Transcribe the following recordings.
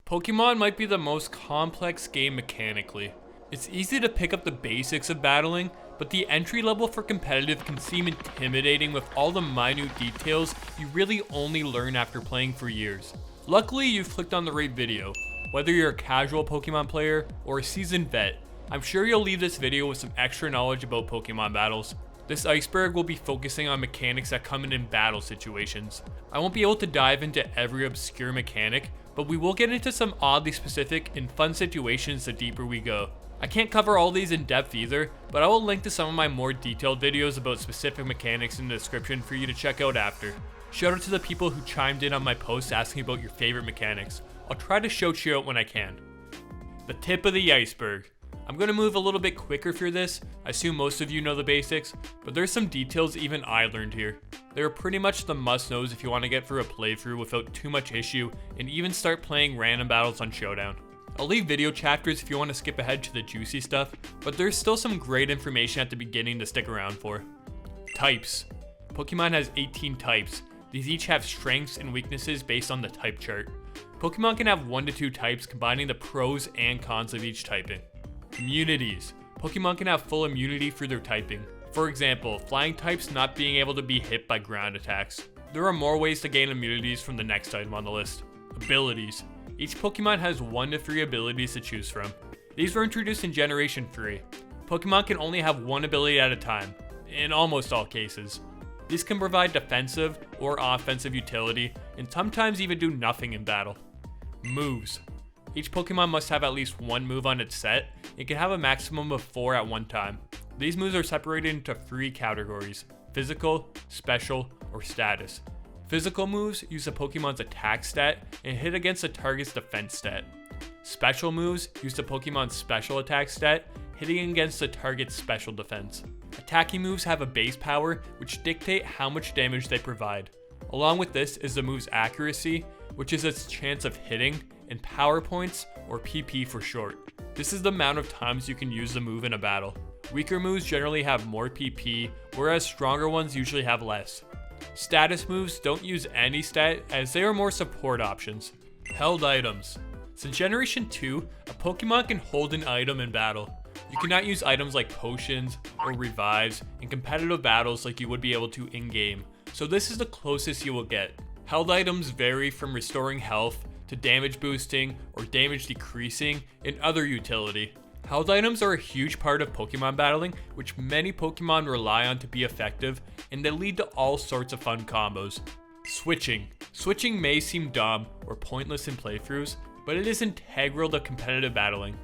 Pokemon might be the most complex game mechanically. It's easy to pick up the basics of battling, but the entry level for competitive can seem intimidating with all the minute details you really only learn after playing for years. Luckily, you've clicked on the right video. Whether you're a casual Pokemon player or a seasoned vet, I'm sure you'll leave this video with some extra knowledge about Pokemon battles. This Iceberg will be focusing on mechanics that come in battle situations. I won't be able to dive into every obscure mechanic, but we will get into some oddly specific and fun situations the deeper we go. I can't cover all these in depth either, but I will link to some of my more detailed videos about specific mechanics in the description for you to check out after. Shout out to the people who chimed in on my post asking about your favorite mechanics. I'll try to shout you out when I can. The tip of the iceberg. I'm going to move a little bit quicker for this. I assume most of you know the basics, but there's some details even I learned here. They're pretty much the must-knows if you want to get through a playthrough without too much issue and even start playing random battles on Showdown. I'll leave video chapters if you want to skip ahead to the juicy stuff, but there's still some great information at the beginning to stick around for. Types. Pokemon has 18 types. These each have strengths and weaknesses based on the type chart. Pokemon can have 1 to 2 types, combining the pros and cons of each typing. Immunities. Pokemon can have full immunity for their typing. For example, flying types not being able to be hit by ground attacks. There are more ways to gain immunities from the next item on the list. Abilities. Each Pokemon has 1 to 3 abilities to choose from. These were introduced in Generation 3. Pokemon can only have 1 ability at a time, in almost all cases. These can provide defensive or offensive utility, and sometimes even do nothing in battle. Moves. Each Pokemon must have at least 1 move on its set, and can have a maximum of 4 at one time. These moves are separated into 3 categories: physical, special, or status. Physical moves use a Pokemon's attack stat and hit against a target's defense stat. Special moves use the Pokemon's special attack stat, hitting against the target's special defense. Attacking moves have a base power, which dictate how much damage they provide. Along with this is the move's accuracy, which is its chance of hitting, and power points, or PP for short. This is the amount of times you can use the move in a battle. Weaker moves generally have more PP, whereas stronger ones usually have less. Status moves don't use any stat, as they are more support options. Held items. Since Generation 2, a Pokemon can hold an item in battle. You cannot use items like potions or revives in competitive battles like you would be able to in-game, so this is the closest you will get. Held items vary from restoring health to damage boosting or damage decreasing and other utility. Held items are a huge part of Pokemon battling, which many Pokemon rely on to be effective, and they lead to all sorts of fun combos. Switching. Switching may seem dumb or pointless in playthroughs, but it is integral to competitive battling.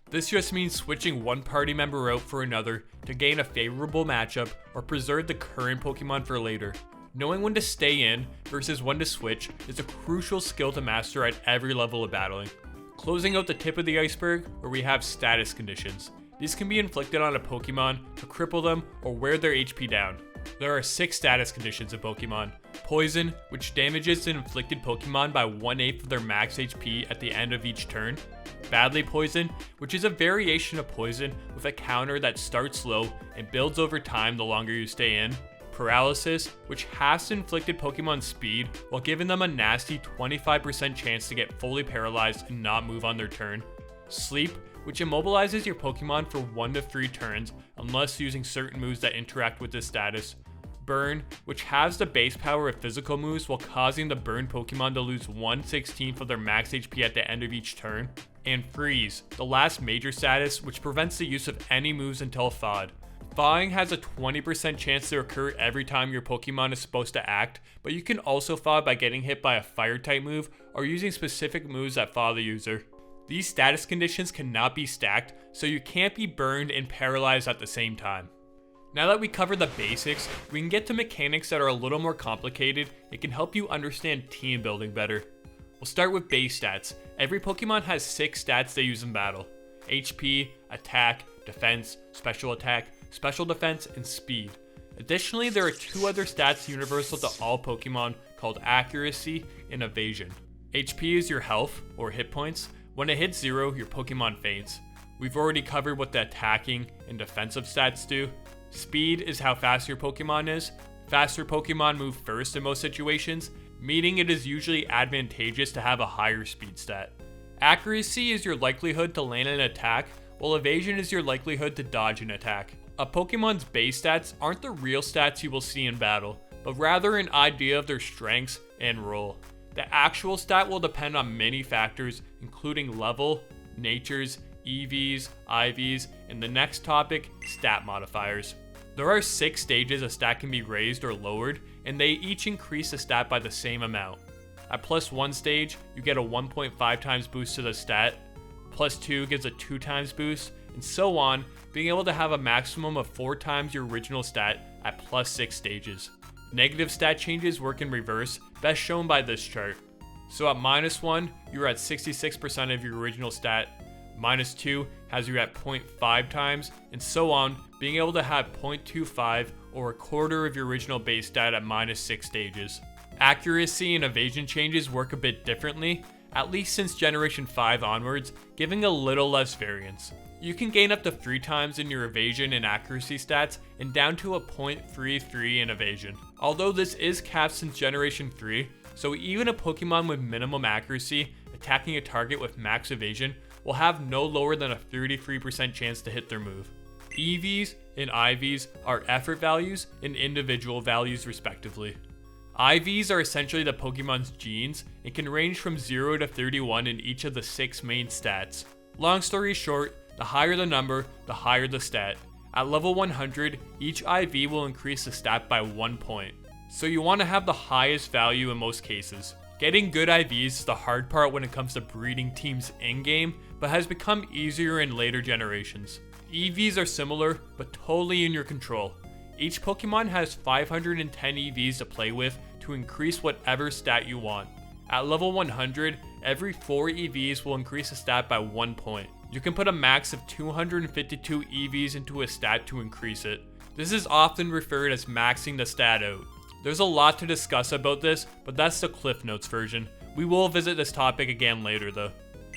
This just means switching one party member out for another to gain a favorable matchup or preserve the current Pokemon for later. Knowing when to stay in versus when to switch is a crucial skill to master at every level of battling. Closing out the tip of the iceberg, where we have status conditions. These can be inflicted on a Pokemon to cripple them or wear their HP down. There are 6 status conditions of Pokemon. Poison, which damages an inflicted Pokemon by 1/8 of their max HP at the end of each turn. Badly Poison, which is a variation of Poison with a counter that starts slow and builds over time the longer you stay in. Paralysis, which halves inflicted Pokemon's speed while giving them a nasty 25% chance to get fully paralyzed and not move on their turn. Sleep, which immobilizes your Pokemon for 1 to 3 turns unless using certain moves that interact with this status. Burn, which halves the base power of physical moves while causing the burned Pokemon to lose 1/16 of their max HP at the end of each turn. And Freeze, the last major status, which prevents the use of any moves until thawed. Thawing has a 20% chance to occur every time your Pokemon is supposed to act, but you can also thaw by getting hit by a fire type move or using specific moves that thaw the user. These status conditions cannot be stacked, so you can't be burned and paralyzed at the same time. Now that we covered the basics, we can get to mechanics that are a little more complicated and can help you understand team building better. We'll start with base stats. Every Pokemon has 6 stats they use in battle: HP, attack, defense, special attack, special defense, and speed. Additionally, there are 2 other stats universal to all Pokemon called accuracy and evasion. HP is your health, or hit points. When it hits 0, your Pokemon faints. We've already covered what the attacking and defensive stats do. Speed is how fast your Pokemon is. Faster Pokemon move first in most situations, meaning it is usually advantageous to have a higher speed stat. Accuracy is your likelihood to land an attack, while evasion is your likelihood to dodge an attack. A Pokemon's base stats aren't the real stats you will see in battle, but rather an idea of their strengths and role. The actual stat will depend on many factors, including level, natures, EVs, IVs, and the next topic, stat modifiers. There are 6 stages a stat can be raised or lowered, and they each increase the stat by the same amount. At +1 stage, you get a 1.5 times boost to the stat, +2 gives a 2 times boost, and so on, being able to have a maximum of 4 times your original stat at +6 stages. Negative stat changes work in reverse, best shown by this chart. So at -1, you're at 66% of your original stat, -2 has you at 0.5 times, and so on, being able to have 0.25 or a quarter of your original base stat at -6 stages. Accuracy and evasion changes work a bit differently, at least since Generation 5 onwards, giving a little less variance. You can gain up to 3 times in your evasion and accuracy stats and down to a 0.33 in evasion. Although this is capped since Generation 3, so even a Pokemon with minimum accuracy attacking a target with max evasion will have no lower than a 33% chance to hit their move. EVs and IVs are effort values and individual values respectively. IVs are essentially the Pokemon's genes and can range from 0 to 31 in each of the 6 main stats. Long story short, the higher the number, the higher the stat. At level 100, each IV will increase the stat by 1 point. So you want to have the highest value in most cases. Getting good IVs is the hard part when it comes to breeding teams in-game, but has become easier in later generations. EVs are similar, but totally in your control. Each Pokemon has 510 EVs to play with to increase whatever stat you want. At level 100, every 4 EVs will increase the stat by 1 point. You can put a max of 252 EVs into a stat to increase it. This is often referred as maxing the stat out. There's a lot to discuss about this, but that's the Cliff Notes version. We will visit this topic again later though.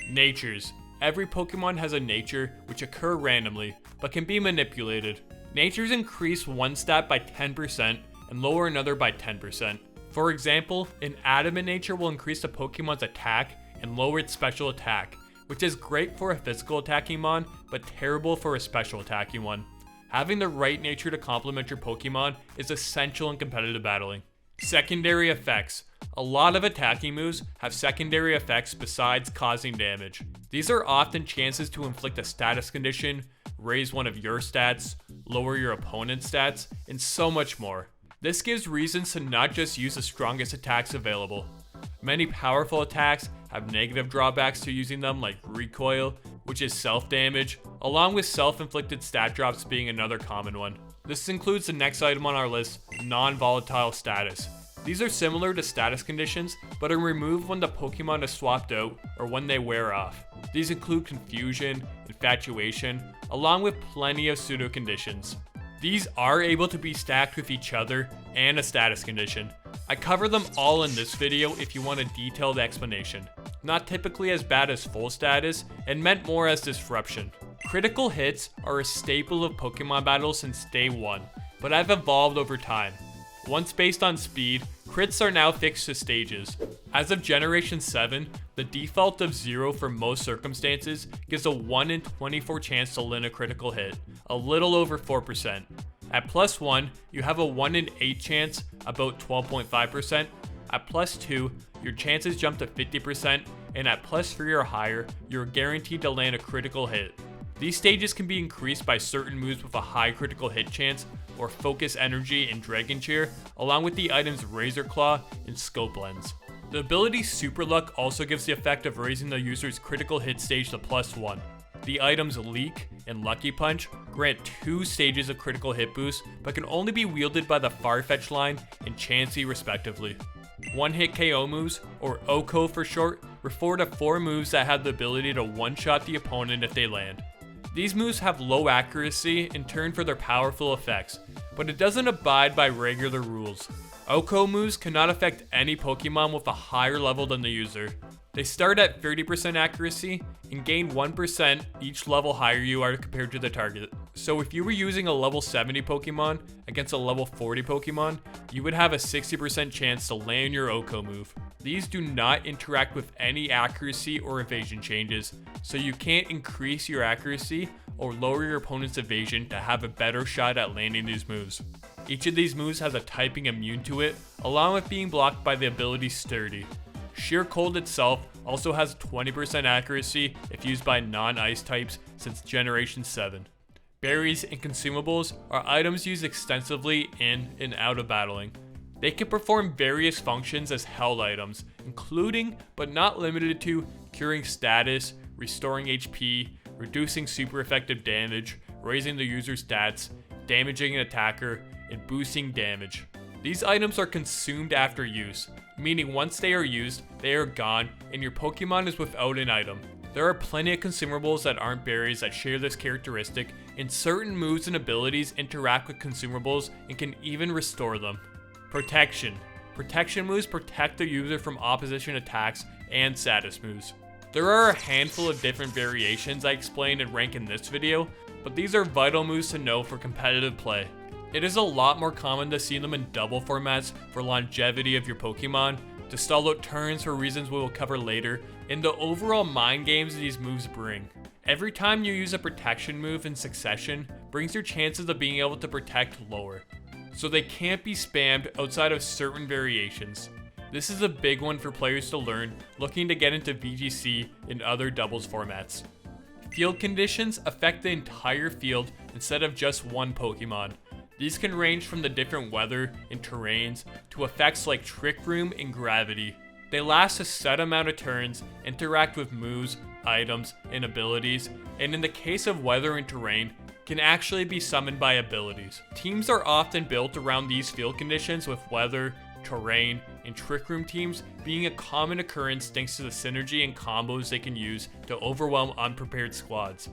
Natures. Every Pokemon has a nature which occur randomly, but can be manipulated. Natures increase one stat by 10% and lower another by 10%. For example, an adamant nature will increase the Pokemon's attack and lower its special attack, which is great for a physical attacking mon, but terrible for a special attacking one. Having the right nature to complement your Pokemon is essential in competitive battling. Secondary effects. A lot of attacking moves have secondary effects besides causing damage. These are often chances to inflict a status condition, raise one of your stats, lower your opponent's stats, and so much more. This gives reasons to not just use the strongest attacks available. Many powerful attacks have negative drawbacks to using them, like recoil, which is self-damage, along with self-inflicted stat drops being another common one. This includes the next item on our list, non-volatile status. These are similar to status conditions, but are removed when the Pokemon is swapped out or when they wear off. These include confusion, infatuation, along with plenty of pseudo conditions. These are able to be stacked with each other and a status condition. I cover them all in this video if you want a detailed explanation. Not typically as bad as full status, and meant more as disruption. Critical hits are a staple of Pokemon battles since day one, but have evolved over time. Once based on speed, crits are now fixed to stages. As of Generation 7, the default of 0 for most circumstances gives a 1 in 24 chance to land a critical hit, a little over 4%. At +1, you have a 1 in 8 chance, about 12.5%. At +2, your chances jump to 50%, and at +3 or higher, you're guaranteed to land a critical hit. These stages can be increased by certain moves with a high critical hit chance, or Focus Energy and Dragon Cheer, along with the items Razor Claw and Scope Lens. The ability Super Luck also gives the effect of raising the user's critical hit stage to +1. The items Leak and Lucky Punch grant 2 stages of critical hit boost, but can only be wielded by the Farfetch line and Chansey respectively. One-hit KO moves, or OKO for short, refer to 4 moves that have the ability to one-shot the opponent if they land. These moves have low accuracy in turn for their powerful effects, but it doesn't abide by regular rules. OKO moves cannot affect any Pokemon with a higher level than the user. They start at 30% accuracy and gain 1% each level higher you are compared to the target. So if you were using a level 70 Pokemon against a level 40 Pokemon, you would have a 60% chance to land your Oko move. These do not interact with any accuracy or evasion changes, so you can't increase your accuracy or lower your opponent's evasion to have a better shot at landing these moves. Each of these moves has a typing immune to it, along with being blocked by the ability Sturdy. Sheer Cold itself also has 20% accuracy if used by non-ice types since Generation 7. Berries and consumables are items used extensively in and out of battling. They can perform various functions as held items, including but not limited to curing status, restoring HP, reducing super effective damage, raising the user's stats, damaging an attacker, and boosting damage. These items are consumed after use, meaning once they are used, they are gone and your Pokemon is without an item. There are plenty of consumables that aren't berries that share this characteristic, and certain moves and abilities interact with consumables and can even restore them. Protection. Protection moves protect the user from opposition attacks and status moves. There are a handful of different variations I explained and rank in this video, but these are vital moves to know for competitive play. It is a lot more common to see them in double formats for longevity of your Pokemon, to stall out turns for reasons we will cover later, and the overall mind games these moves bring. Every time you use a protection move in succession brings your chances of being able to protect lower, so they can't be spammed outside of certain variations. This is a big one for players to learn looking to get into VGC and other doubles formats. Field conditions affect the entire field instead of just one Pokemon. These can range from the different weather and terrains to effects like Trick Room and Gravity. They last a set amount of turns, interact with moves, items, and abilities, and in the case of weather and terrain, can actually be summoned by abilities. Teams are often built around these field conditions, with weather, terrain, and Trick Room teams being a common occurrence thanks to the synergy and combos they can use to overwhelm unprepared squads.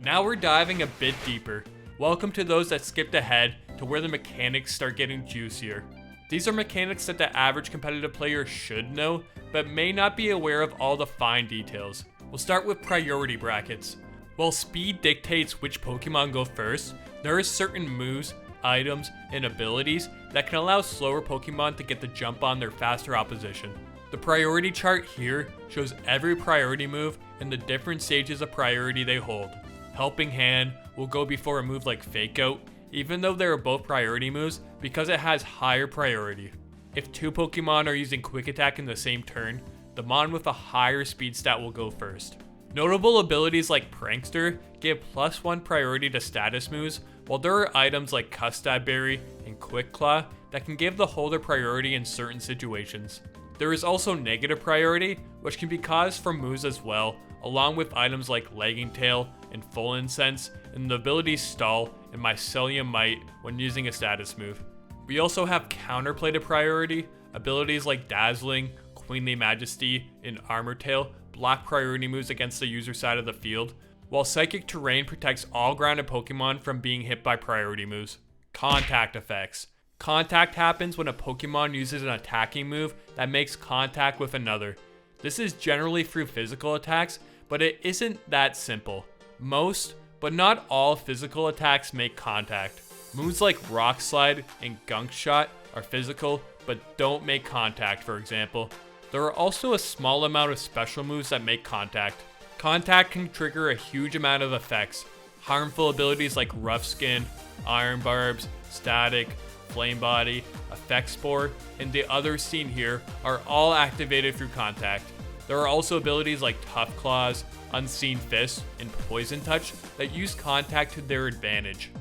Now we're diving a bit deeper. Welcome to those that skipped ahead to where the mechanics start getting juicier. These are mechanics that the average competitive player should know, but may not be aware of all the fine details. We'll start with priority brackets. While speed dictates which Pokemon go first, there are certain moves, items, and abilities that can allow slower Pokemon to get the jump on their faster opposition. The priority chart here shows every priority move and the different stages of priority they hold. Helping Hand will go before a move like Fake Out, even though they are both priority moves because it has higher priority. If two Pokemon are using Quick Attack in the same turn, the Mon with a higher speed stat will go first. Notable abilities like Prankster give +1 priority to status moves, while there are items like Custard Berry and Quick Claw that can give the holder priority in certain situations. There is also negative priority, which can be caused from moves as well, along with items like Lagging Tail and Full Incense, and the abilities Stall and Mycelium Might when using a status move. We also have counterplay to priority. Abilities like Dazzling, Queenly Majesty, and Armor Tail block priority moves against the user side of the field, while Psychic Terrain protects all grounded Pokemon from being hit by priority moves. Contact effects. Contact happens when a Pokemon uses an attacking move that makes contact with another. This is generally through physical attacks, but it isn't that simple. Most, but not all physical attacks make contact. Moves like Rock Slide and Gunk Shot are physical, but don't make contact, for example. There are also a small amount of special moves that make contact. Contact can trigger a huge amount of effects. Harmful abilities like Rough Skin, Iron Barbs, Static, Flame Body, Effect Spore, and the others seen here are all activated through contact. There are also abilities like Tough Claws, Unseen Fist, and Poison Touch that use contact to their advantage.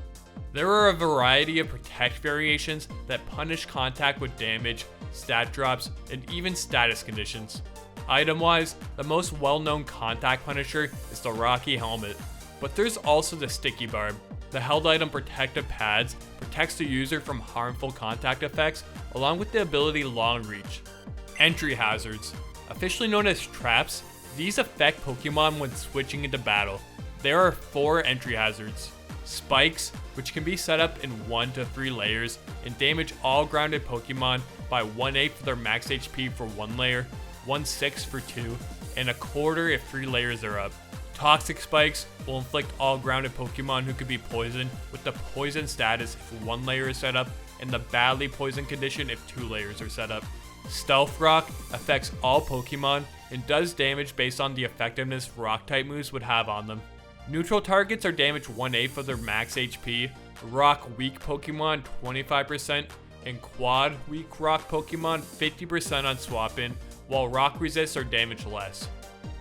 There are a variety of Protect variations that punish contact with damage, stat drops, and even status conditions. Item-wise, the most well-known contact punisher is the Rocky Helmet, but there's also the Sticky Barb. The held item Protective Pads protects the user from harmful contact effects, along with the ability Long Reach. Entry hazards. Officially known as traps, these affect Pokemon when switching into battle. There are 4 entry hazards. Spikes, which can be set up in 1 to 3 layers and damage all grounded Pokemon by 1/8 of their max HP for 1 layer, 1/6 for 2, and 1/4 if 3 layers are up. Toxic Spikes will inflict all grounded Pokemon who could be poisoned with the poison status if 1 layer is set up, and the badly poisoned condition if 2 layers are set up. Stealth Rock affects all Pokemon and does damage based on the effectiveness Rock type moves would have on them. Neutral targets are damaged 1/8 of their max HP, Rock weak Pokemon 25%, and Quad weak Rock Pokemon 50% on swap-in, while Rock resists are damaged less.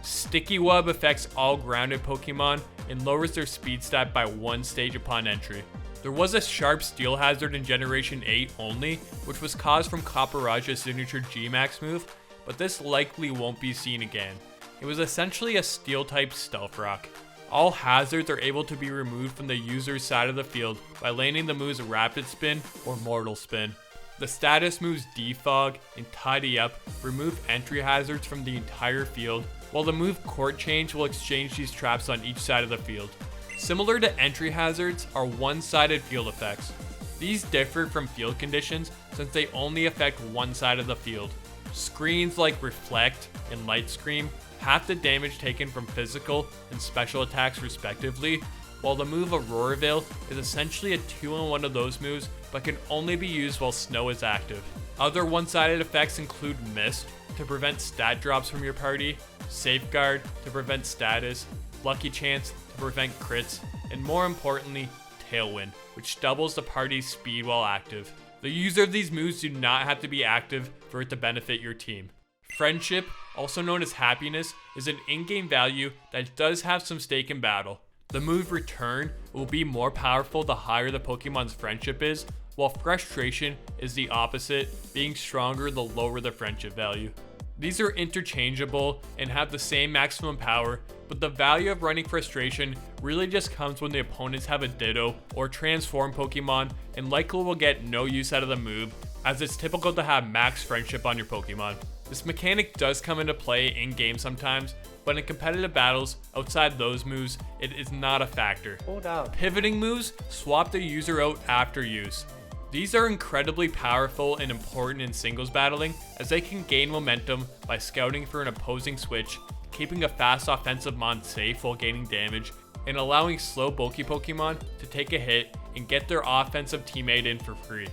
Sticky Web affects all grounded Pokemon and lowers their speed stat by 1 stage upon entry. There was a sharp steel hazard in Generation 8 only, which was caused from Copperage's signature G-Max move, but this likely won't be seen again. It was essentially a steel-type Stealth Rock. All hazards are able to be removed from the user's side of the field by landing the moves Rapid Spin or Mortal Spin. The status moves Defog and Tidy Up remove entry hazards from the entire field, while the move Court Change will exchange these traps on each side of the field. Similar to entry hazards are one-sided field effects. These differ from field conditions since they only affect one side of the field. Screens like Reflect and Light Scream half the damage taken from physical and special attacks respectively, while the move Aurora Veil is essentially a 2-in-1 of those moves but can only be used while snow is active. Other one-sided effects include Mist to prevent stat drops from your party, Safeguard to prevent status, Lucky Chance to prevent crits, and more importantly, Tailwind, which doubles the party's speed while active. The user of these moves do not have to be active for it to benefit your team. Friendship, also known as Happiness, is an in-game value that does have some stake in battle. The move Return will be more powerful the higher the Pokemon's friendship is, while Frustration is the opposite, being stronger the lower the friendship value. These are interchangeable and have the same maximum power, but the value of running Frustration really just comes when the opponents have a Ditto or Transform Pokemon and likely will get no use out of the move, as it's typical to have max friendship on your Pokemon. This mechanic does come into play in-game sometimes, but in competitive battles outside those moves, it is not a factor. Hold up. Pivoting moves swap the user out after use. These are incredibly powerful and important in singles battling, as they can gain momentum by scouting for an opposing switch, keeping a fast offensive mon safe while gaining damage, and allowing slow bulky Pokemon to take a hit and get their offensive teammate in for free.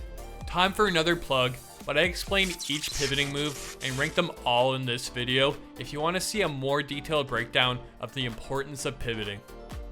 Time for another plug, but I explained each pivoting move and ranked them all in this video if you want to see a more detailed breakdown of the importance of pivoting.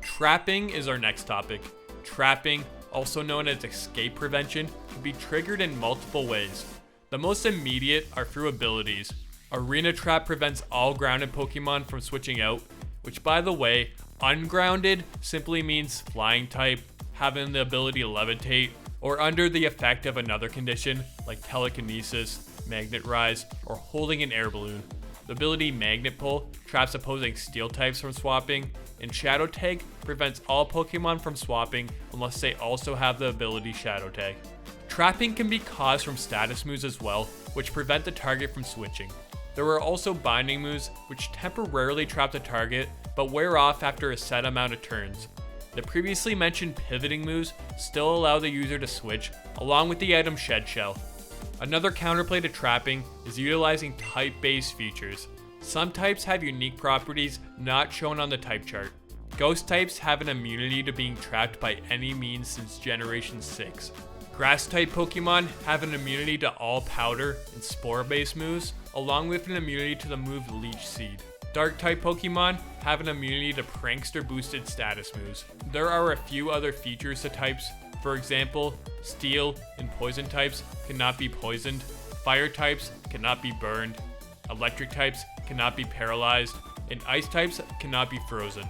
Trapping is our next topic. Trapping, also known as escape prevention, can be triggered in multiple ways. The most immediate are through abilities. Arena Trap prevents all grounded Pokemon from switching out, which, by the way, ungrounded simply means flying type, having the ability to levitate, or under the effect of another condition like telekinesis, magnet rise, or holding an air balloon. The ability Magnet Pull traps opposing steel types from swapping, and Shadow Tag prevents all Pokemon from swapping unless they also have the ability Shadow Tag. Trapping can be caused from status moves as well, which prevent the target from switching. There are also binding moves which temporarily trap the target but wear off after a set amount of turns. The previously mentioned pivoting moves still allow the user to switch, along with the item Shed Shell. Another counterplay to trapping is utilizing type-based features. Some types have unique properties not shown on the type chart. Ghost types have an immunity to being trapped by any means since Generation 6. Grass-type Pokemon have an immunity to all powder and spore-based moves, along with an immunity to the move Leech Seed. Dark-type Pokemon have an immunity to Prankster-boosted status moves. There are a few other features to types. For example, Steel and Poison types cannot be poisoned, Fire types cannot be burned, Electric types cannot be paralyzed, and Ice types cannot be frozen.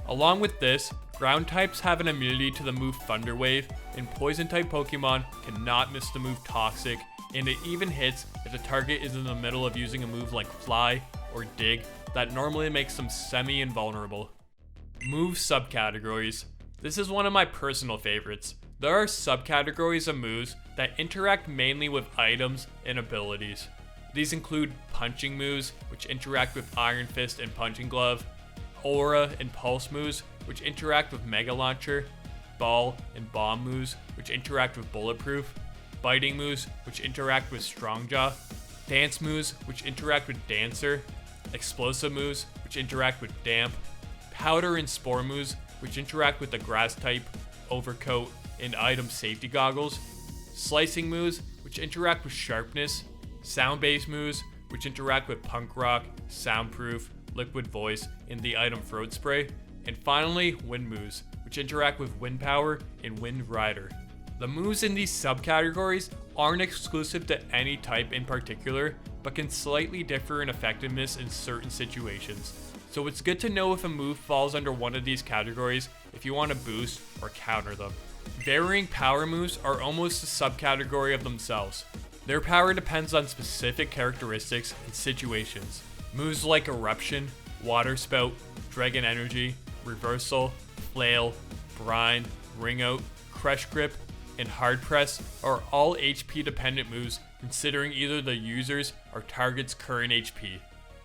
Along with this, Ground types have an immunity to the move Thunder Wave, and Poison-type Pokemon cannot miss the move Toxic, and it even hits if the target is in the middle of using a move like Fly or Dig that normally makes them semi-invulnerable. Move subcategories. This is one of my personal favorites. There are subcategories of moves that interact mainly with items and abilities. These include punching moves, which interact with Iron Fist and Punching Glove, Aura and Pulse moves, which interact with Mega Launcher, Ball and Bomb moves, which interact with Bulletproof, Biting moves, which interact with Strongjaw, Dance moves, which interact with Dancer, Explosive moves, which interact with Damp, Powder and Spore moves, which interact with the Grass type, Overcoat, and Item Safety Goggles. Slicing moves, which interact with Sharpness. Sound-based moves, which interact with Punk Rock, Soundproof, Liquid Voice, and the item Throat Spray. And finally, Wind moves, which interact with Wind Power and Wind Rider. The moves in these subcategories aren't exclusive to any type in particular, but can slightly differ in effectiveness in certain situations. So it's good to know if a move falls under one of these categories if you want to boost or counter them. Varying power moves are almost a subcategory of themselves. Their power depends on specific characteristics and situations. Moves like Eruption, Water Spout, Dragon Energy, Reversal, Flail, Brine, Ring Out, Crush Grip, and Hard Press are all HP dependent moves considering either the user's or target's current HP.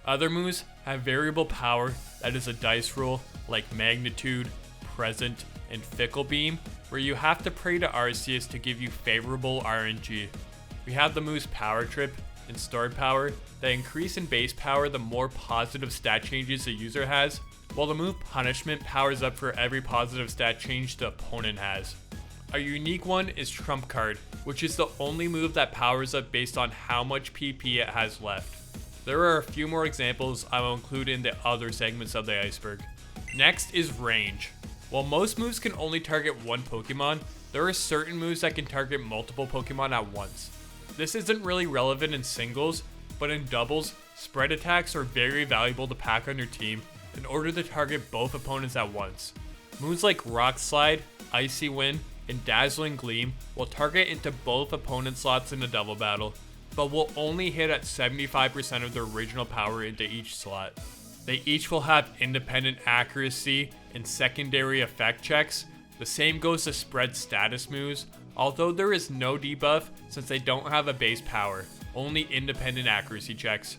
Other moves have variable power that is a dice roll like Magnitude, Present, and Fickle Beam, where you have to pray to Arceus to give you favorable RNG. We have the moves Power Trip and Stored Power that increase in base power the more positive stat changes the user has, while the move Punishment powers up for every positive stat change the opponent has. A unique one is Trump Card, which is the only move that powers up based on how much PP it has left. There are a few more examples I will include in the other segments of the Iceberg. Next is Range. While most moves can only target one Pokemon, there are certain moves that can target multiple Pokemon at once. This isn't really relevant in singles, but in doubles, spread attacks are very valuable to pack on your team in order to target both opponents at once. Moves like Rock Slide, Icy Wind, and Dazzling Gleam will target into both opponent slots in a double battle, but will only hit at 75% of their original power into each slot. They each will have independent accuracy and secondary effect checks. The same goes to spread status moves, although there is no debuff since they don't have a base power, only independent accuracy checks.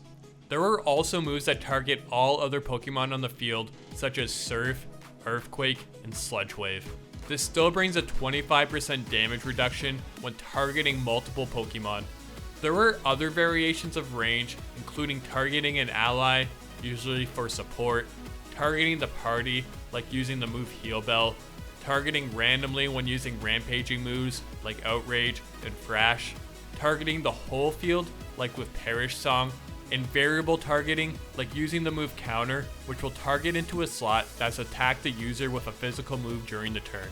There are also moves that target all other Pokemon on the field, such as Surf, Earthquake, and Sludge Wave. This still brings a 25% damage reduction when targeting multiple Pokemon. There are other variations of range, including targeting an ally, usually for support, targeting the party, like using the move Heal Bell, targeting randomly when using rampaging moves, like Outrage and Thrash, targeting the whole field, like with Perish Song, and variable targeting, like using the move Counter, which will target into a slot that's attacked the user with a physical move during the turn.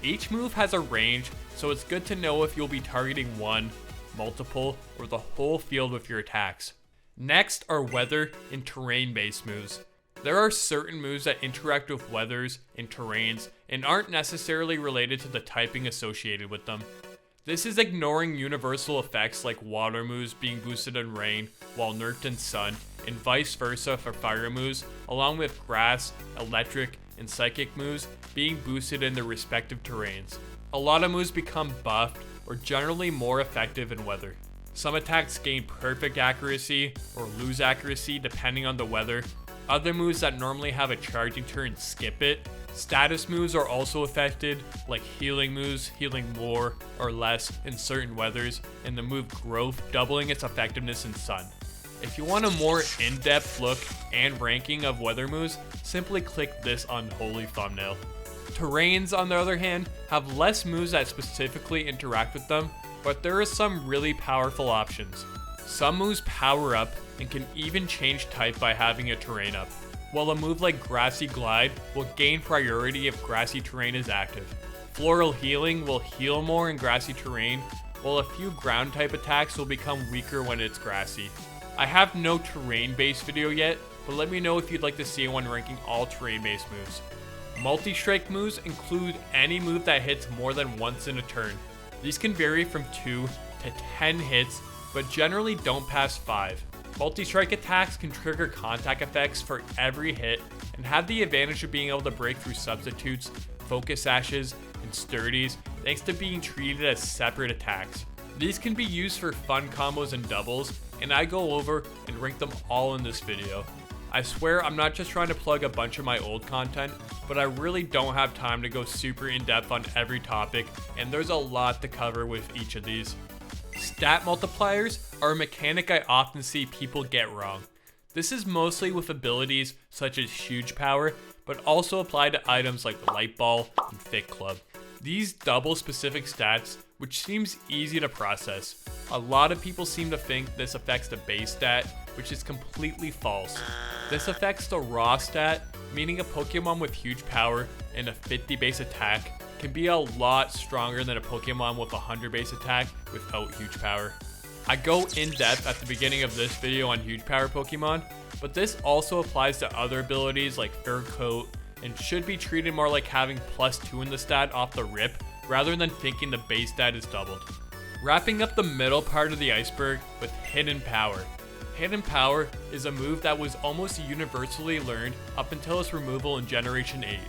Each move has a range, so it's good to know if you'll be targeting one, multiple, or the whole field with your attacks. Next are weather and terrain-based moves. There are certain moves that interact with weathers and terrains and aren't necessarily related to the typing associated with them. This is ignoring universal effects like water moves being boosted in rain while nerfed in sun, and vice versa for fire moves, along with grass, electric, and psychic moves being boosted in their respective terrains. A lot of moves become buffed or generally more effective in weather. Some attacks gain perfect accuracy or lose accuracy depending on the weather. Other moves that normally have a charging turn skip it. Status moves are also affected, like healing moves healing more or less in certain weathers, and the move Growth doubling its effectiveness in sun. If you want a more in-depth look and ranking of weather moves, simply click this unholy thumbnail. Terrains, on the other hand, have less moves that specifically interact with them, but there are some really powerful options. Some moves power up and can even change type by having a terrain up, while a move like Grassy Glide will gain priority if grassy terrain is active. Floral Healing will heal more in grassy terrain, while a few ground type attacks will become weaker when it's grassy. I have no terrain-based video yet, but let me know if you'd like to see one ranking all terrain-based moves. Multi-strike moves include any move that hits more than once in a turn. These can vary from 2 to 10 hits, but generally don't pass 5. Multi-strike attacks can trigger contact effects for every hit and have the advantage of being able to break through substitutes, focus ashes, and sturdies thanks to being treated as separate attacks. These can be used for fun combos and doubles, and I go over and rank them all in this video. I swear I'm not just trying to plug a bunch of my old content, but I really don't have time to go super in depth on every topic, and there's a lot to cover with each of these. Stat multipliers are a mechanic I often see people get wrong. This is mostly with abilities such as Huge Power, but also apply to items like Light Ball and Fit Club. These double specific stats, which seems easy to process. A lot of people seem to think this affects the base stat, which is completely false. This affects the raw stat, meaning a Pokemon with Huge Power and a 50 base attack can be a lot stronger than a Pokemon with 100 base attack without Huge Power. I go in depth at the beginning of this video on Huge Power Pokemon, but this also applies to other abilities like Fur Coat and should be treated more like having +2 in the stat off the rip rather than thinking the base stat is doubled. Wrapping up the middle part of the iceberg with Hidden Power. Hidden Power is a move that was almost universally learned up until its removal in Generation 8,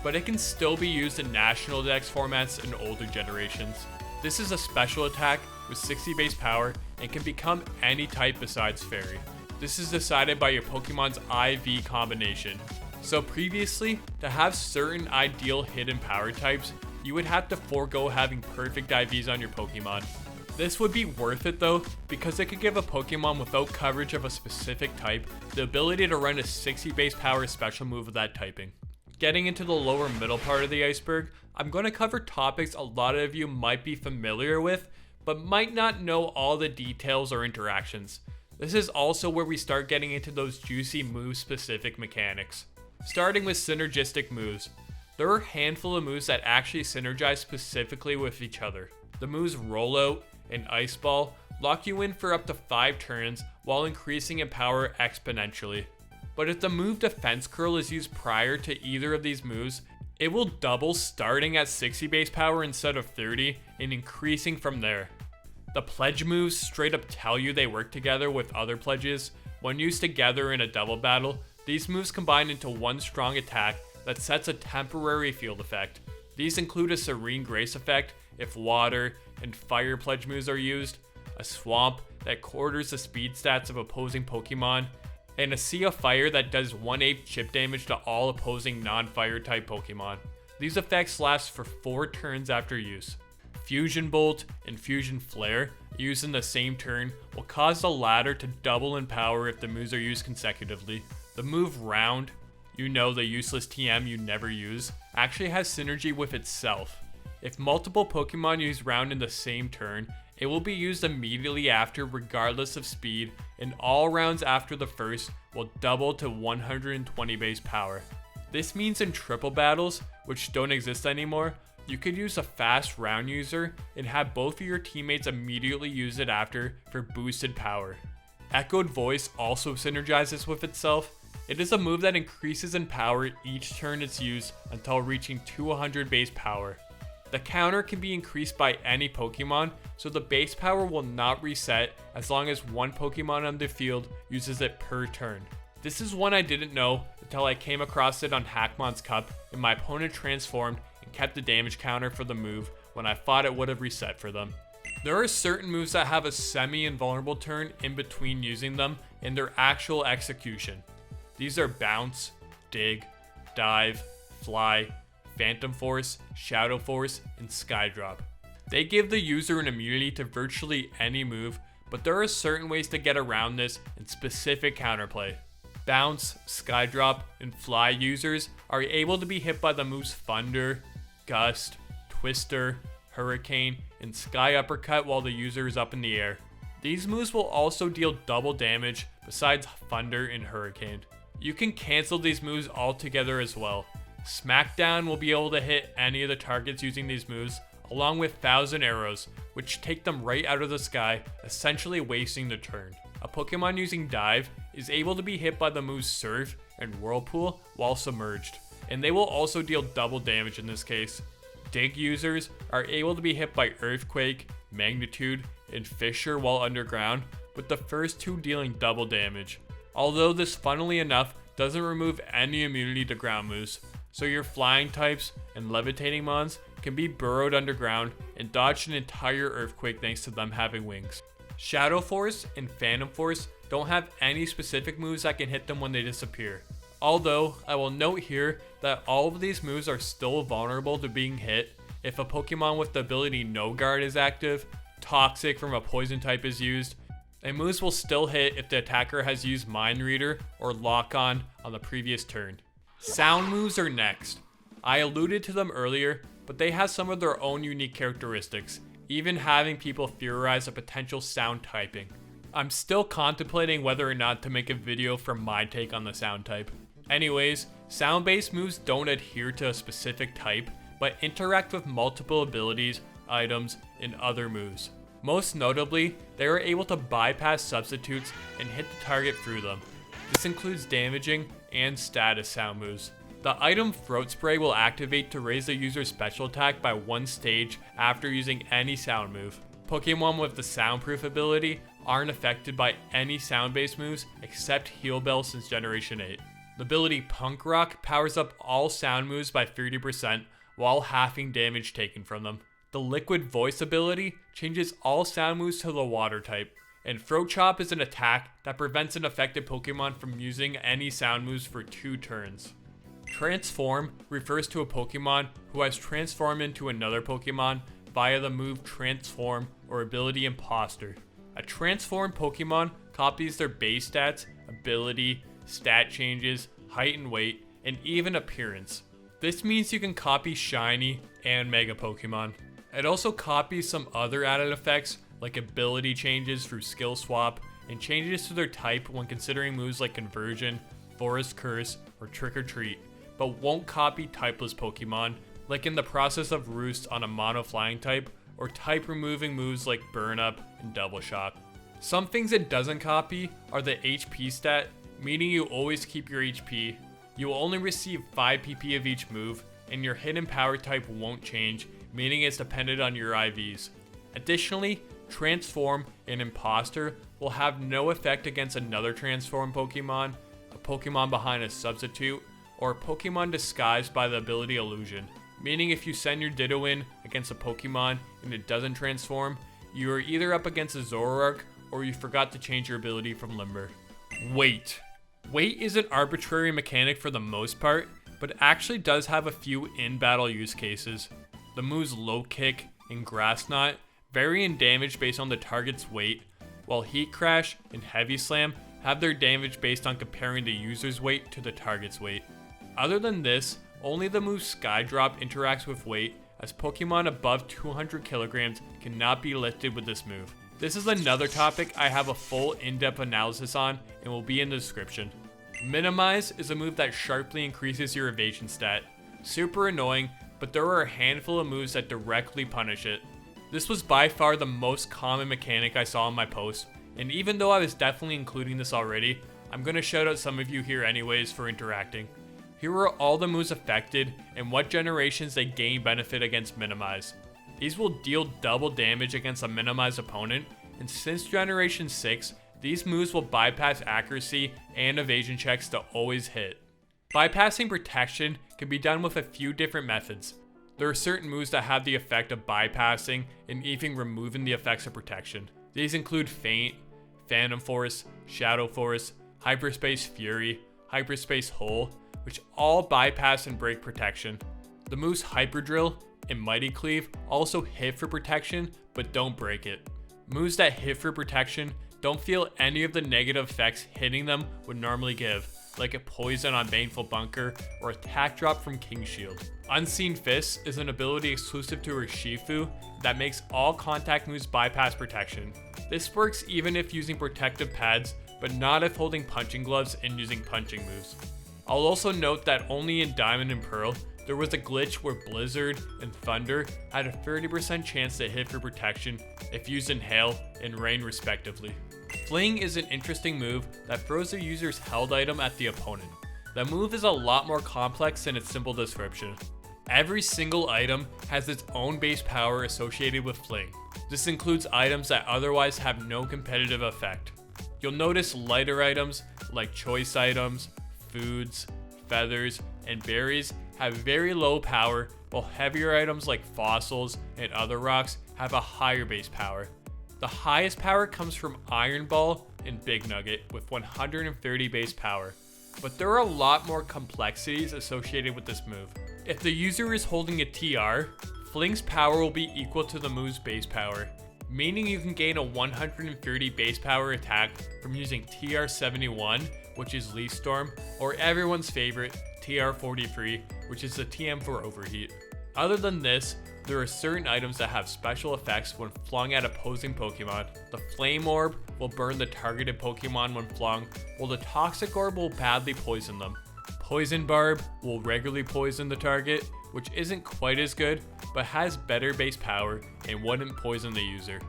but it can still be used in National Dex formats in older generations. This is a special attack with 60 base power and can become any type besides Fairy. This is decided by your Pokemon's IV combination. So previously, to have certain ideal hidden power types, you would have to forego having perfect IVs on your Pokemon. This would be worth it though, because it could give a Pokemon without coverage of a specific type the ability to run a 60 base power special move of that typing. Getting into the lower middle part of the iceberg, I'm going to cover topics a lot of you might be familiar with, but might not know all the details or interactions. This is also where we start getting into those juicy move-specific mechanics. Starting with synergistic moves. There are a handful of moves that actually synergize specifically with each other. The moves Rollout and Ice Ball lock you in for up to 5 turns while increasing in power exponentially. But if the move Defense Curl is used prior to either of these moves, it will double starting at 60 base power instead of 30 and increasing from there. The pledge moves straight up tell you they work together with other pledges. When used together in a double battle, these moves combine into one strong attack that sets a temporary field effect. These include a Serene Grace effect if water and fire pledge moves are used, a swamp that quarters the speed stats of opposing Pokemon, and a Sea of Fire that does 1/8 chip damage to all opposing non-fire type Pokemon. These effects last for 4 turns after use. Fusion Bolt and Fusion Flare, used in the same turn, will cause the latter to double in power if the moves are used consecutively. The move Round, you know, the useless TM you never use, actually has synergy with itself. If multiple Pokemon use Round in the same turn, it will be used immediately after regardless of speed, and all rounds after the first will double to 120 base power. This means in triple battles, which don't exist anymore, you could use a fast round user and have both of your teammates immediately use it after for boosted power. Echoed Voice also synergizes with itself. It is a move that increases in power each turn it's used until reaching 200 base power. The counter can be increased by any Pokemon, so the base power will not reset as long as one Pokemon on the field uses it per turn. This is one I didn't know until I came across it on Hackmon's Cup and my opponent transformed and kept the damage counter for the move when I thought it would have reset for them. There are certain moves that have a semi-invulnerable turn in between using them and their actual execution. These are Bounce, Dig, Dive, Fly, Phantom Force, Shadow Force, and Skydrop. They give the user an immunity to virtually any move, but there are certain ways to get around this in specific counterplay. Bounce, Skydrop, and Fly users are able to be hit by the moves Thunder, Gust, Twister, Hurricane, and Sky Uppercut while the user is up in the air. These moves will also deal double damage besides Thunder and Hurricane. You can cancel these moves altogether as well. Smackdown will be able to hit any of the targets using these moves, along with 1000 arrows, which take them right out of the sky, essentially wasting the turn. A Pokemon using Dive is able to be hit by the moves Surf and Whirlpool while submerged, and they will also deal double damage in this case. Dig users are able to be hit by Earthquake, Magnitude, and Fissure while underground, with the first 2 dealing double damage. Although this, funnily enough, doesn't remove any immunity to ground moves, so your flying types and levitating mons can be burrowed underground and dodge an entire Earthquake thanks to them having wings. Shadow Force and Phantom Force don't have any specific moves that can hit them when they disappear. Although, I will note here that all of these moves are still vulnerable to being hit if a Pokemon with the ability No Guard is active, Toxic from a poison type is used, and moves will still hit if the attacker has used Mind Reader or Lock On the previous turn. Sound moves are next. I alluded to them earlier, but they have some of their own unique characteristics, even having people theorize a potential sound typing. I'm still contemplating whether or not to make a video from my take on the sound type. Anyways, sound-based moves don't adhere to a specific type, but interact with multiple abilities, items, and other moves. Most notably, they are able to bypass substitutes and hit the target through them. This includes damaging and status sound moves. The item Throat Spray will activate to raise the user's special attack by 1 stage after using any sound move. Pokemon with the Soundproof ability aren't affected by any sound-based moves except Heal Bell since Generation 8. The ability Punk Rock powers up all sound moves by 30% while halving damage taken from them. The Liquid Voice ability changes all sound moves to the water type, and Throat Chop is an attack that prevents an affected Pokemon from using any sound moves for 2 turns. Transform refers to a Pokemon who has transformed into another Pokemon via the move Transform or ability Imposter. A transformed Pokemon copies their base stats, ability, stat changes, height and weight, and even appearance. This means you can copy Shiny and Mega Pokemon. It also copies some other added effects like ability changes through skill swap and changes to their type when considering moves like Conversion, Forest Curse, or Trick or Treat, but won't copy typeless Pokemon like in the process of Roost on a mono flying type or type removing moves like Burn Up and Double Shock. Some things it doesn't copy are the HP stat, meaning you always keep your HP. You will only receive 5 PP of each move, and your hidden power type won't change, meaning it's dependent on your IVs. Additionally, Transform and Imposter will have no effect against another transformed Pokemon, a Pokemon behind a substitute, or a Pokemon disguised by the ability Illusion, meaning if you send your Ditto in against a Pokemon and it doesn't transform, you are either up against a Zoroark or you forgot to change your ability from Limber. Weight. Weight is an arbitrary mechanic for the most part, but it actually does have a few in-battle use cases. The moves Low Kick and Grass Knot vary in damage based on the target's weight, while Heat Crash and Heavy Slam have their damage based on comparing the user's weight to the target's weight. Other than this, only the move Skydrop interacts with weight, as Pokemon above 200 kilograms cannot be lifted with this move. This is another topic I have a full in-depth analysis on and will be in the description. Minimize is a move that sharply increases your evasion stat. Super annoying, but there are a handful of moves that directly punish it. This was by far the most common mechanic I saw in my post, and even though I was definitely including this already, I'm going to shout out some of you here anyways for interacting. Here are all the moves affected and what generations they gain benefit against Minimize. These will deal double damage against a minimized opponent, and since Generation 6, these moves will bypass accuracy and evasion checks to always hit. Bypassing protection can be done with a few different methods. There are certain moves that have the effect of bypassing and even removing the effects of protection. These include Feint, Phantom Force, Shadow Force, Hyperspace Fury, Hyperspace Hole, which all bypass and break protection. The moves Hyperdrill and Mighty Cleave also hit for protection, but don't break it. Moves that hit for protection don't feel any of the negative effects hitting them would normally give, like a poison on Baneful Bunker or attack drop from King Shield. Unseen Fist is an ability exclusive to Urshifu that makes all contact moves bypass protection. This works even if using protective pads, but not if holding punching gloves and using punching moves. I'll also note that only in Diamond and Pearl, there was a glitch where Blizzard and Thunder had a 30% chance to hit for protection if used in Hail and Rain respectively. Fling is an interesting move that throws the user's held item at the opponent. The move is a lot more complex than its simple description. Every single item has its own base power associated with Fling. This includes items that otherwise have no competitive effect. You'll notice lighter items like choice items, foods, feathers, and berries have very low power, while heavier items like fossils and other rocks have a higher base power. The highest power comes from Iron Ball and Big Nugget with 130 base power, but there are a lot more complexities associated with this move. If the user is holding a TR, Fling's power will be equal to the move's base power. meaning you can gain a 130 base power attack from using TR71, which is Leaf Storm, or everyone's favorite, TR43, which is the TM for Overheat. Other than this, there are certain items that have special effects when flung at opposing Pokemon. The Flame Orb will burn the targeted Pokemon when flung, while the Toxic Orb will badly poison them. Poison Barb will regularly poison the target, which isn't quite as good, but has better base power and wouldn't poison the user.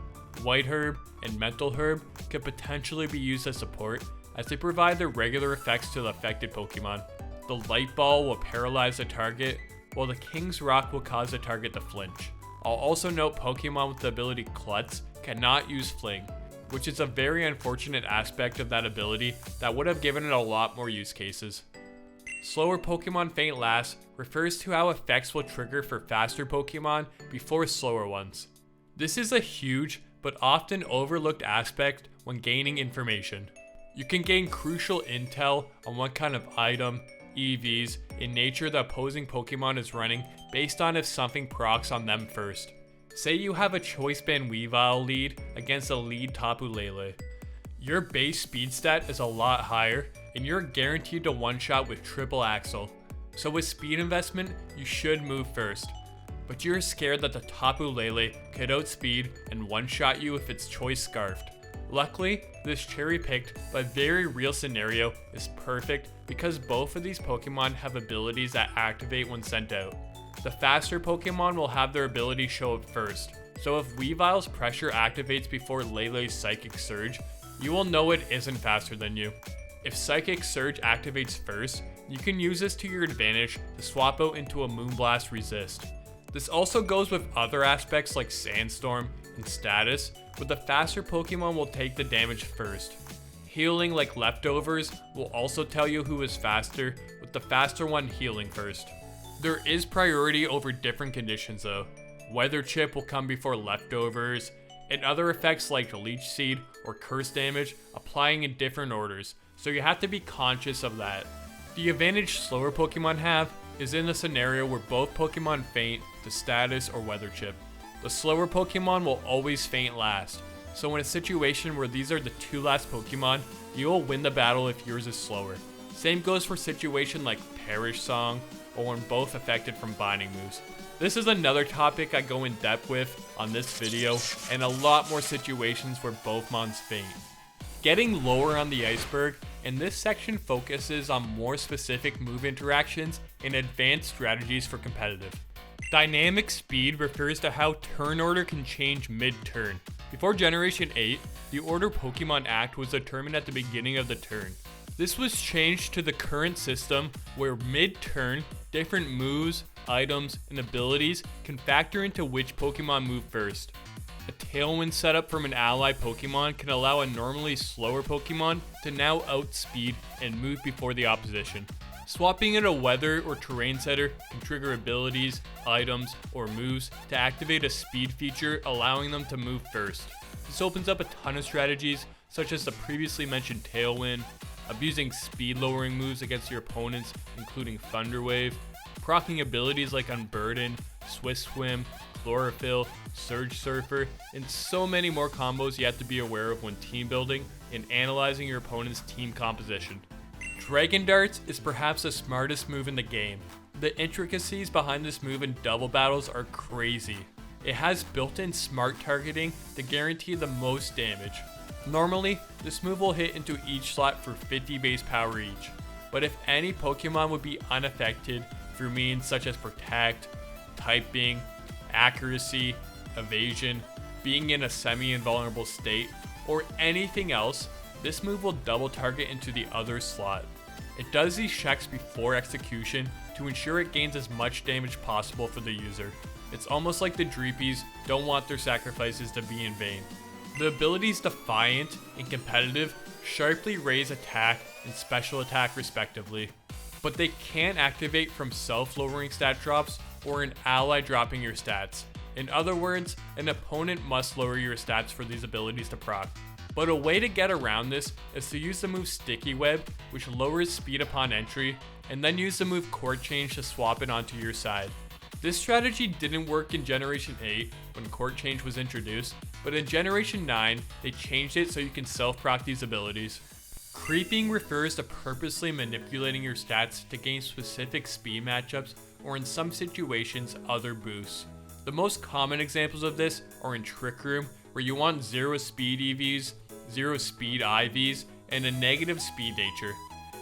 White Herb and Mental Herb could potentially be used as support, as they provide their regular effects to the affected Pokemon. The Light Ball will paralyze the target, while the King's Rock will cause the target to flinch. I'll also note Pokemon with the ability Klutz cannot use Fling, which is a very unfortunate aspect of that ability that would have given it a lot more use cases. Slower Pokemon faint last refers to how effects will trigger for faster Pokemon before slower ones. This is a huge but often overlooked aspect when gaining information. You can gain crucial intel on what kind of item, EVs, in nature the opposing Pokemon is running based on if something procs on them first. Say you have a Choice Band Weavile lead against a lead Tapu Lele. Your base speed stat is a lot higher, and you're guaranteed to one-shot with Triple Axle. So with speed investment, you should move first. But you're scared that the Tapu Lele could outspeed and one-shot you if it's Choice Scarfed. Luckily, this cherry-picked but very real scenario is perfect because both of these Pokemon have abilities that activate when sent out. The faster Pokemon will have their ability show up first, so if Weavile's pressure activates before Lele's Psychic Surge, you will know it isn't faster than you. If Psychic Surge activates first, you can use this to your advantage to swap out into a Moonblast Resist. This also goes with other aspects like Sandstorm and Status, but the faster Pokemon will take the damage first. Healing like Leftovers will also tell you who is faster, with the faster one healing first. There is priority over different conditions though. Weather Chip will come before Leftovers, and other effects like Leech Seed or Curse damage applying in different orders, so you have to be conscious of that. The advantage slower Pokemon have is in a scenario where both Pokemon faint to Status or Weather Chip. The slower Pokemon will always faint last, so in a situation where these are the two last Pokemon, you will win the battle if yours is slower. Same goes for situation like Perish Song, or when both affected from binding moves. This is another topic I go in depth with on this video, and a lot more situations where both mons faint. Getting lower on the Iceberg, and this section focuses on more specific move interactions and advanced strategies for competitive. Dynamic speed refers to how turn order can change mid-turn. Before Generation 8, the order Pokemon act was determined at the beginning of the turn. This was changed to the current system where mid-turn, different moves, items, and abilities can factor into which Pokemon move first. A Tailwind setup from an ally Pokemon can allow a normally slower Pokemon to now outspeed and move before the opposition. Swapping in a weather or terrain setter can trigger abilities, items, or moves to activate a speed feature, allowing them to move first. This opens up a ton of strategies such as the previously mentioned Tailwind, abusing speed lowering moves against your opponents including Thunder Wave, proccing abilities like Unburden, Swift Swim, Chlorophyll, Surge Surfer, and so many more combos you have to be aware of when team building and analyzing your opponent's team composition. Dragon Darts is perhaps the smartest move in the game. The intricacies behind this move in double battles are crazy. It has built-in smart targeting to guarantee the most damage. Normally, this move will hit into each slot for 50 base power each, but if any Pokemon would be unaffected through means such as Protect, Typing, Accuracy, Evasion, being in a semi-invulnerable state, or anything else, this move will double target into the other slot. It does these checks before execution to ensure it gains as much damage possible for the user. It's almost like the Dreepies don't want their sacrifices to be in vain. The abilities Defiant and Competitive sharply raise attack and special attack respectively, but they can't activate from self-lowering stat drops or an ally dropping your stats. In other words, an opponent must lower your stats for these abilities to proc. But a way to get around this is to use the move Sticky Web, which lowers speed upon entry, and then use the move Court Change to swap it onto your side. This strategy didn't work in Generation 8 when Court Change was introduced, but in Generation 9, they changed it so you can self-proc these abilities. Creeping refers to purposely manipulating your stats to gain specific speed matchups or in some situations other boosts. The most common examples of this are in Trick Room, where you want 0 speed EVs, 0 speed IVs, and a negative speed nature.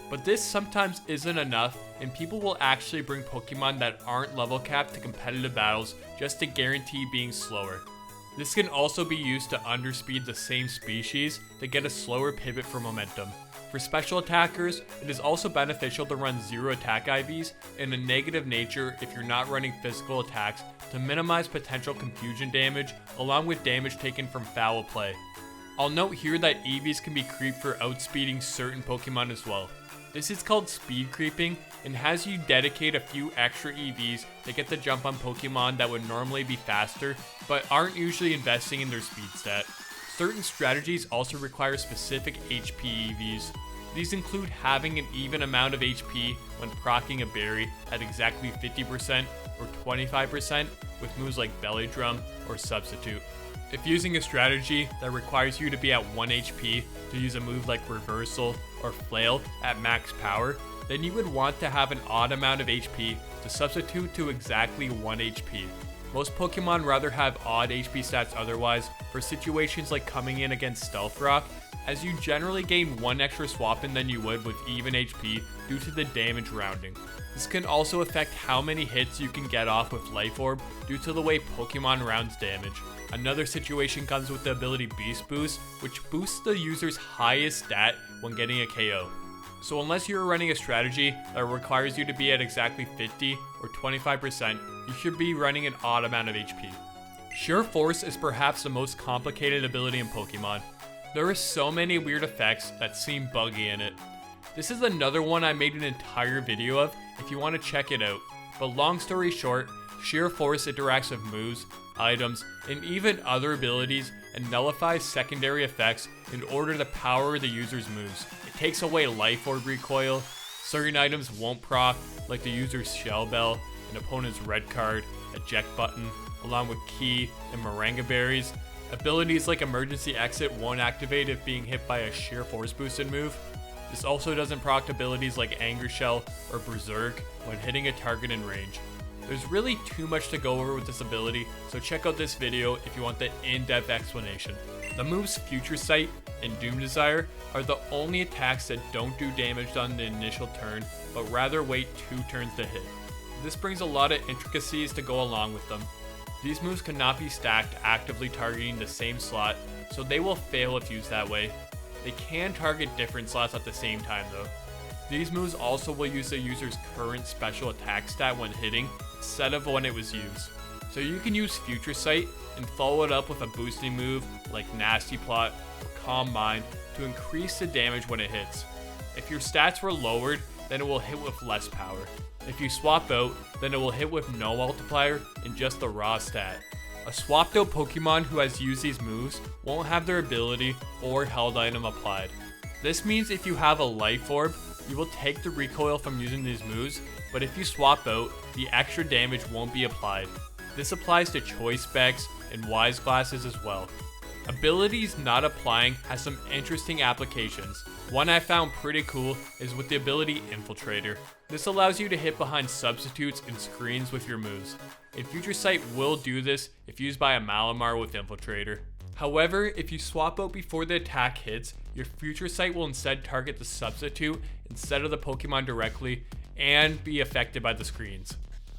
But this sometimes isn't enough, and people will actually bring Pokemon that aren't level capped to competitive battles just to guarantee being slower. This can also be used to underspeed the same species to get a slower pivot for momentum. For special attackers, it is also beneficial to run 0 attack IVs and a negative nature if you're not running physical attacks to minimize potential confusion damage along with damage taken from foul play. I'll note here that EVs can be creeped for outspeeding certain Pokemon as well. This is called speed creeping and has you dedicate a few extra EVs to get the jump on Pokemon that would normally be faster but aren't usually investing in their speed stat. Certain strategies also require specific HP EVs. These include having an even amount of HP when proccing a berry at exactly 50% or 25% with moves like Belly Drum or Substitute. If using a strategy that requires you to be at 1 HP to use a move like Reversal or Flail at max power, then you would want to have an odd amount of HP to substitute to exactly 1 HP. Most Pokemon rather have odd HP stats otherwise for situations like coming in against Stealth Rock, as you generally gain 1 extra swap in than you would with even HP due to the damage rounding. This can also affect how many hits you can get off with Life Orb due to the way Pokemon rounds damage. Another situation comes with the ability Beast Boost, which boosts the user's highest stat when getting a KO. So unless you're running a strategy that requires you to be at exactly 50 or 25%, you should be running an odd amount of HP. Sheer Force is perhaps the most complicated ability in Pokemon. There are so many weird effects that seem buggy in it. This is another one I made an entire video of if you want to check it out, but long story short, Sheer Force interacts with moves, items, and even other abilities and nullifies secondary effects in order to power the user's moves. It takes away Life Orb recoil, certain items won't proc, like the user's Shell Bell, an opponent's Red Card, Eject Button, along with Key and Moringa Berries. Abilities like Emergency Exit won't activate if being hit by a Sheer Force boosted move. This also doesn't proc abilities like Anger Shell or Berserk when hitting a target in range. There's really too much to go over with this ability, so check out this video if you want the in-depth explanation. The moves Future Sight and Doom Desire are the only attacks that don't do damage on the initial turn, but rather wait 2 turns to hit. This brings a lot of intricacies to go along with them. These moves cannot be stacked actively targeting the same slot, so they will fail if used that way. They can target different slots at the same time though. These moves also will use the user's current special attack stat when hitting, instead of when it was used. So you can use Future Sight and follow it up with a boosting move like Nasty Plot or Calm Mind to increase the damage when it hits. If your stats were lowered, then it will hit with less power. If you swap out, then it will hit with no multiplier and just the raw stat. A swapped out Pokemon who has used these moves won't have their ability or held item applied. This means if you have a Life Orb, you will take the recoil from using these moves, but if you swap out, the extra damage won't be applied. This applies to Choice Specs and Wise Glasses as well. Abilities not applying has some interesting applications. One I found pretty cool is with the ability Infiltrator. This allows you to hit behind substitutes and screens with your moves. And Future Sight will do this if used by a Malamar with Infiltrator. However, if you swap out before the attack hits, your Future Sight will instead target the substitute instead of the Pokemon directly and be affected by the screens.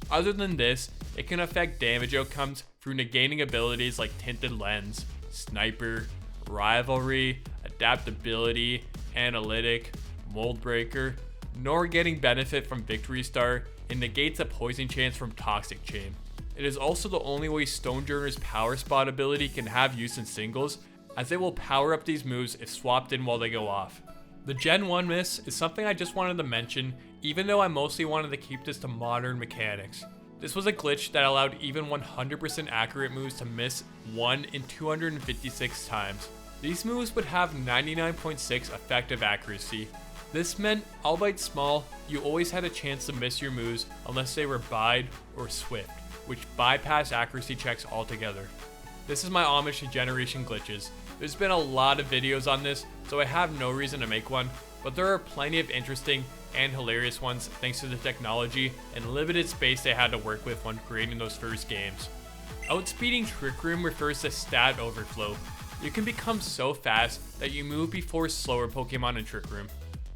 Other than this, it can affect damage outcomes through negating abilities like Tinted Lens, Sniper, Rivalry, Adaptability, Analytic, Mold Breaker, nor getting benefit from Victory Star, and negates a poison chance from Toxic Chain. It is also the only way Stonejourner's Power Spot ability can have use in singles, as it will power up these moves if swapped in while they go off. The Gen 1 miss is something I just wanted to mention, even though I mostly wanted to keep this to modern mechanics. This was a glitch that allowed even 100% accurate moves to miss 1 in 256 times. These moves would have 99.6 effective accuracy. This meant, albeit small, you always had a chance to miss your moves unless they were Bide or Swift, which bypass accuracy checks altogether. This is my homage to generation glitches. There's been a lot of videos on this, so I have no reason to make one, but there are plenty of interesting and hilarious ones thanks to the technology and limited space they had to work with when creating those first games. Outspeeding Trick Room refers to stat overflow. You can become so fast that you move before slower Pokemon in Trick Room.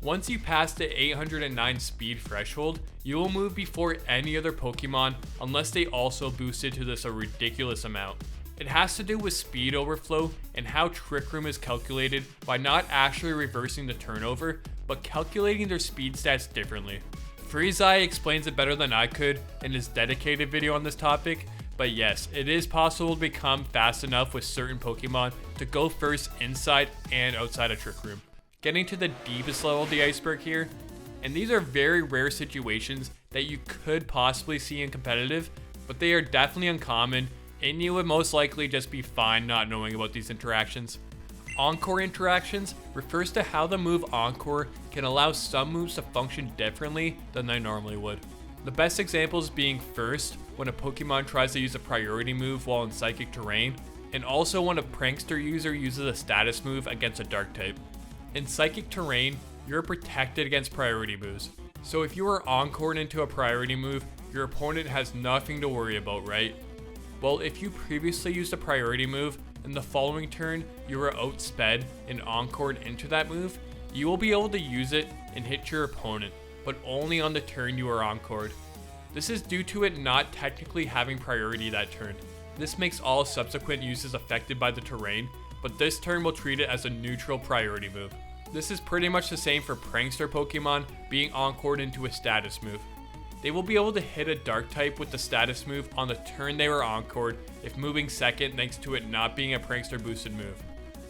Once you pass the 809 speed threshold, you will move before any other Pokemon unless they also boosted to this a ridiculous amount. It has to do with speed overflow and how Trick Room is calculated by not actually reversing the turnover, but calculating their speed stats differently. Freeze-Eye explains it better than I could in his dedicated video on this topic, but yes, it is possible to become fast enough with certain Pokemon to go first inside and outside of Trick Room. Getting to the deepest level of the Iceberg here, and these are very rare situations that you could possibly see in competitive, but they are definitely uncommon, and you would most likely just be fine not knowing about these interactions. Encore interactions refers to how the move Encore can allow some moves to function differently than they normally would. The best examples being first, when a Pokemon tries to use a priority move while in Psychic Terrain, and also when a Prankster user uses a status move against a Dark type. In Psychic Terrain, you're protected against priority moves, so if you are encored into a priority move, your opponent has nothing to worry about, right? Well, if you previously used a priority move, and the following turn you were outsped and encored into that move, you will be able to use it and hit your opponent, but only on the turn you are encored. This is due to it not technically having priority that turn. This makes all subsequent uses affected by the terrain, but this turn will treat it as a neutral priority move. This is pretty much the same for Prankster Pokemon being encored into a status move. They will be able to hit a Dark type with the status move on the turn they were encored if moving second thanks to it not being a Prankster boosted move.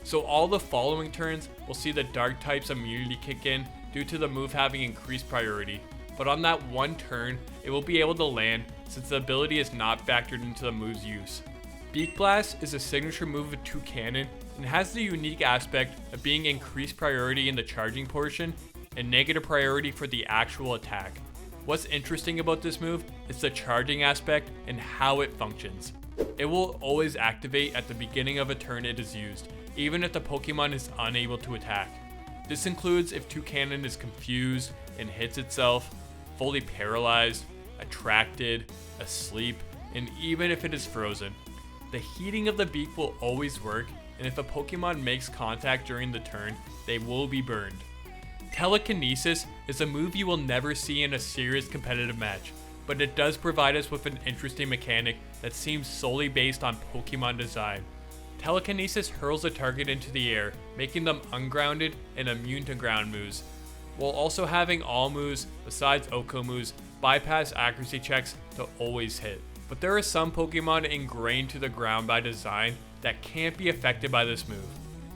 So all the following turns will see the Dark type's immunity kick in due to the move having increased priority, but on that one turn it will be able to land since the ability is not factored into the move's use. Beak Blast is a signature move with 2 cannon and has the unique aspect of being increased priority in the charging portion and negative priority for the actual attack. What's interesting about this move is the charging aspect and how it functions. It will always activate at the beginning of a turn it is used, even if the Pokemon is unable to attack. This includes if 2 cannon is confused and hits itself, fully paralyzed, attracted, asleep, and even if it is frozen. The heating of the beak will always work, and if a Pokemon makes contact during the turn, they will be burned. Telekinesis is a move you will never see in a serious competitive match, but it does provide us with an interesting mechanic that seems solely based on Pokemon design. Telekinesis hurls a target into the air, making them ungrounded and immune to ground moves, while also having all moves, besides Oko moves, bypass accuracy checks to always hit. But there are some Pokemon ingrained to the ground by design that can't be affected by this move.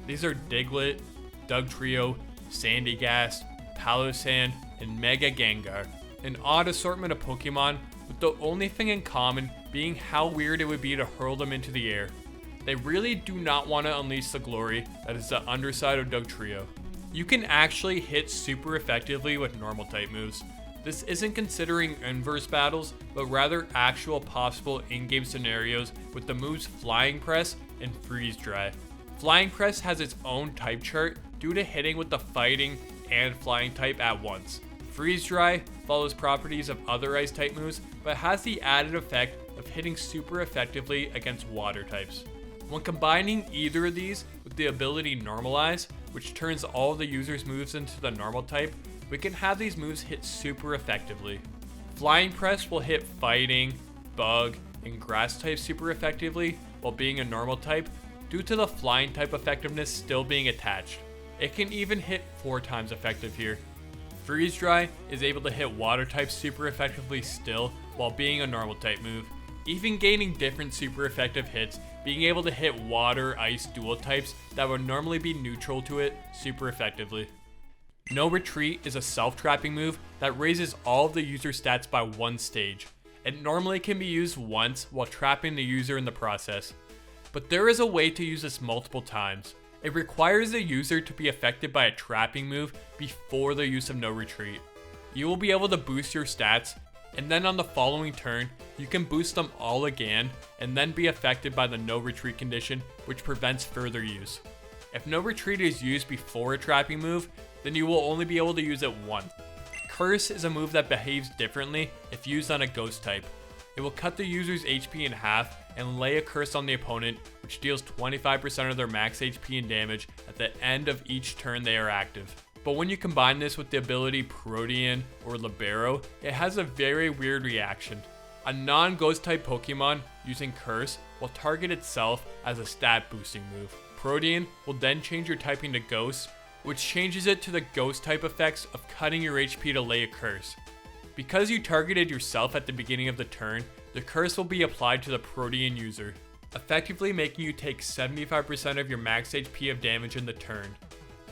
These are Diglett, Dugtrio, Sandygast, Palossand, and Mega Gengar. An odd assortment of Pokemon, with the only thing in common being how weird it would be to hurl them into the air. They really do not want to unleash the glory that is the underside of Dugtrio. You can actually hit super effectively with normal type moves. This isn't considering inverse battles, but rather actual possible in-game scenarios with the moves Flying Press and Freeze Dry. Flying Press has its own type chart due to hitting with the fighting and flying type at once. Freeze Dry follows properties of other ice type moves, but has the added effect of hitting super effectively against water types. When combining either of these with the ability Normalize, which turns all of the user's moves into the normal type, we can have these moves hit super effectively. Flying Press will hit fighting, bug, and grass type super effectively while being a normal type due to the flying type effectiveness still being attached. It can even hit 4 times effective here. Freeze Dry is able to hit water types super effectively still while being a normal type move, even gaining different super effective hits, being able to hit water, ice dual types that would normally be neutral to it super effectively. No Retreat is a self-trapping move that raises all of the user stats by 1 stage. It normally can be used once while trapping the user in the process, but there is a way to use this multiple times. It requires the user to be affected by a trapping move before the use of No Retreat. You will be able to boost your stats, and then on the following turn, you can boost them all again and then be affected by the no retreat condition, which prevents further use. If no retreat is used before a trapping move, then you will only be able to use it once. Curse is a move that behaves differently if used on a ghost type. It will cut the user's HP in half and lay a curse on the opponent, which deals 25% of their max HP and damage at the end of each turn they are active. But when you combine this with the ability Protean or Libero, it has a very weird reaction. A non-ghost type Pokemon using Curse will target itself as a stat boosting move. Protean will then change your typing to Ghost, which changes it to the ghost type effects of cutting your HP to lay a curse. Because you targeted yourself at the beginning of the turn, the curse will be applied to the Protean user, effectively making you take 75% of your max HP of damage in the turn.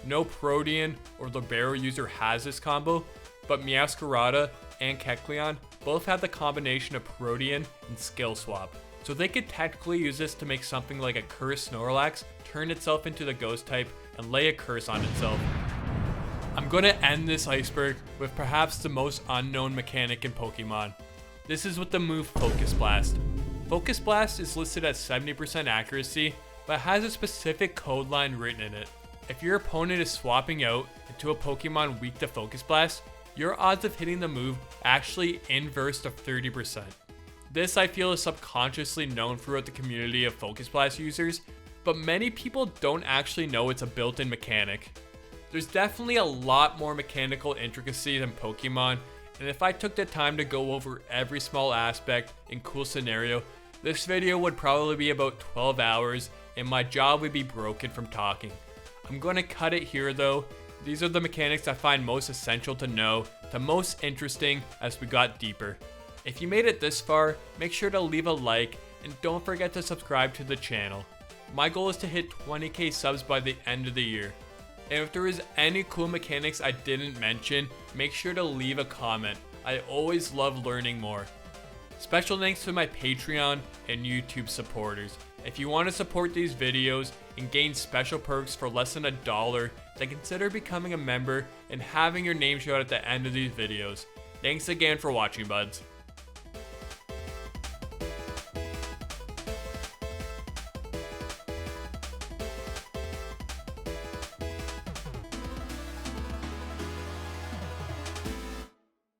No Protean or Libero user has this combo, but Meowscarada and Kecleon both have the combination of Protean and Skill Swap, so they could technically use this to make something like a Curse Snorlax turn itself into the ghost type and lay a curse on itself. I'm going to end this Iceberg with perhaps the most unknown mechanic in Pokemon. This is with the move Focus Blast. Focus Blast is listed at 70% accuracy, but has a specific code line written in it. If your opponent is swapping out into a Pokemon weak to Focus Blast, your odds of hitting the move actually inverse to 30%. This I feel is subconsciously known throughout the community of Focus Blast users, but many people don't actually know it's a built-in mechanic. There's definitely a lot more mechanical intricacy than Pokemon, and if I took the time to go over every small aspect and cool scenario, this video would probably be about 12 hours and my jaw would be broken from talking. I'm going to cut it here though. These are the mechanics I find most essential to know, the most interesting as we got deeper. If you made it this far, make sure to leave a like and don't forget to subscribe to the channel. My goal is to hit 20k subs by the end of the year. And if there is any cool mechanics I didn't mention, make sure to leave a comment. I always love learning more. Special thanks to my Patreon and YouTube supporters. If you want to support these videos and gain special perks for less than $1, then consider becoming a member and having your name shown at the end of these videos. Thanks again for watching, buds.